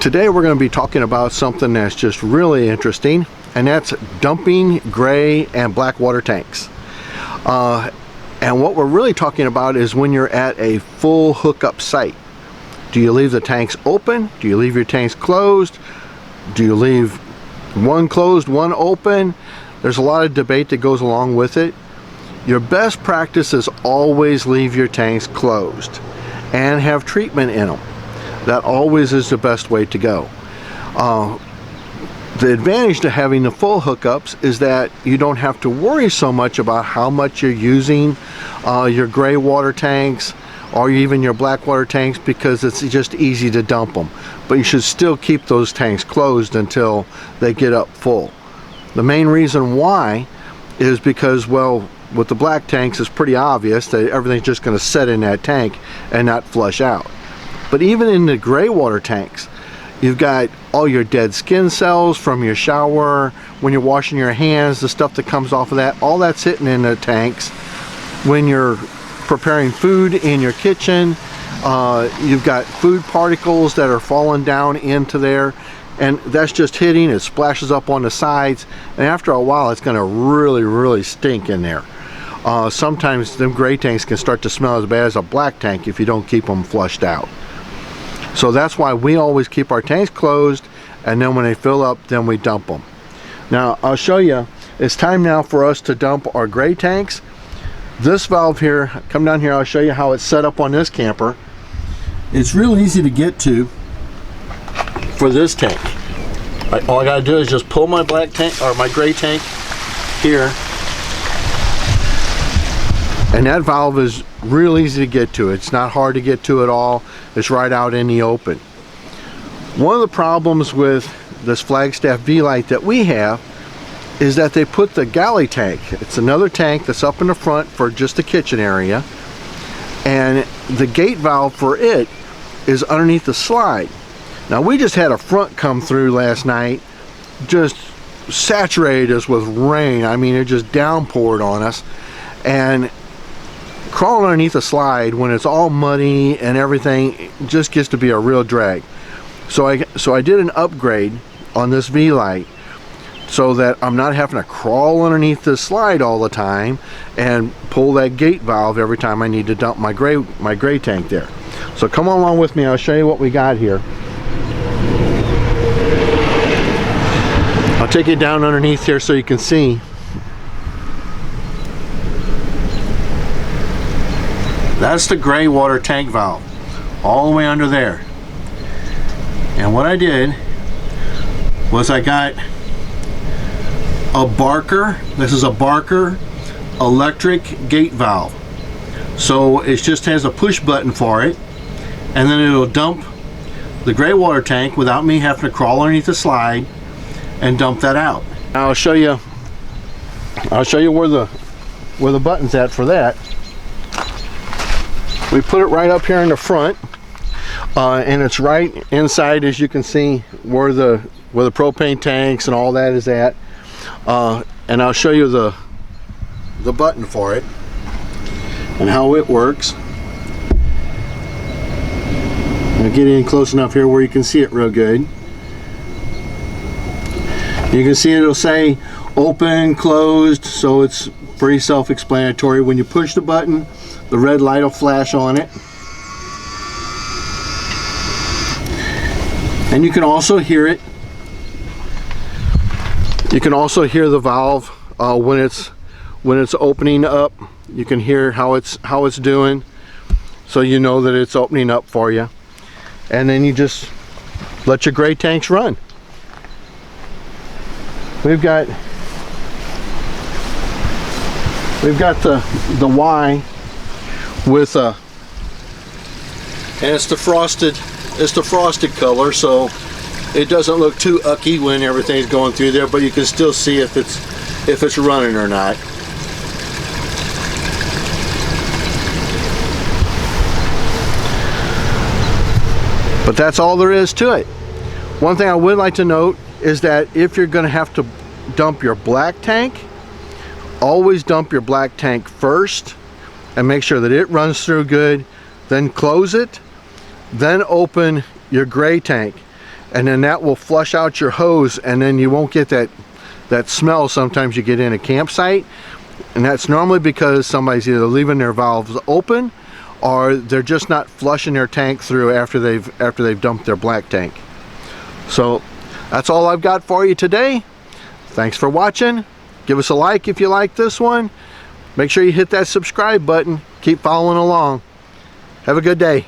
Today we're going to be talking about something that's just really interesting, and that's dumping gray and black water tanks. And what we're really talking about is when you're at a full hookup site. Do you leave the tanks open? Do you leave your tanks closed? Do you leave one closed, one open? There's a lot of debate that goes along with it. Your best practice is always leave your tanks closed and have treatment in them. That always is the best way to go. The advantage to having the full hookups is that you don't have to worry so much about how much you're using your gray water tanks or even your black water tanks, because it's just easy to dump them. But you should still keep those tanks closed until they get up full. The main reason why is because, well, with the black tanks it's pretty obvious that everything's just going to set in that tank and not flush out. But even in the gray water tanks, you've got all your dead skin cells from your shower, when you're washing your hands, the stuff that comes off of that, all that's sitting in the tanks. When you're preparing food in your kitchen, you've got food particles that are falling down into there, and that's just hitting, it splashes up on the sides, and after a while it's going to really stink in there. Sometimes them gray tanks can start to smell as bad as a black tank if you don't keep them flushed out. So that's why we always keep our tanks closed, and then when they fill up, then we dump them. Now I'll show you, it's time now for us to dump our gray tanks. This valve here, come down here, I'll show you how it's set up on this camper. It's real easy to get to for this tank. All I gotta do is just pull my black tank, or my gray tank here, and that valve is real easy to get to. It's not hard to get to at all. It's right out in the open. One of the problems with this Flagstaff v-lite that we have is that they put the galley tank, it's another tank that's up in the front for just the kitchen area, and the gate valve for it is underneath the slide. Now we just had a front come through last night, just saturated us with rain. I mean, it just downpoured on us, and crawling underneath a slide when it's all muddy and everything, it just gets to be a real drag. So I did an upgrade on this v-lite so that I'm not having to crawl underneath this slide all the time and pull that gate valve every time I need to dump my gray tank there. So come along with me, I'll show you what we got here. I'll take you down underneath here so you can see. That's the gray water tank valve, all the way under there. And what I did was I got a Barker, this is a Barker electric gate valve. So it just has a push button for it, and then it'll dump the gray water tank without me having to crawl underneath the slide and dump that out. Now I'll show you where the button's at for that. We put it right up here in the front, and it's right inside, as you can see, where the propane tanks and all that is at. And I'll show you the button for it and how it works. I'll get in close enough here where you can see it real good. You can see it'll say open, closed, so it's pretty self-explanatory. When you push the button, the red light will flash on it. And you can also hear it. You can also hear the valve when it's opening up. You can hear how it's doing, so you know that it's opening up for you. And then you just let your gray tanks run. We've got the Y with and it's the frosted color, so it doesn't look too ucky when everything's going through there, but you can still see if it's running or not. But that's all there is to it. One thing I would like to note is that if you're going to have to dump your black tank, always dump your black tank first and make sure that it runs through good, then close it, then open your gray tank. and then that will flush out your hose, and then you won't get that smell sometimes you get in a campsite. And that's normally because somebody's either leaving their valves open or they're just not flushing their tank through after they've dumped their black tank. So that's all I've got for you today. Thanks for watching. Give us a like if you like this one. Make sure you hit that subscribe button. Keep following along. Have a good day.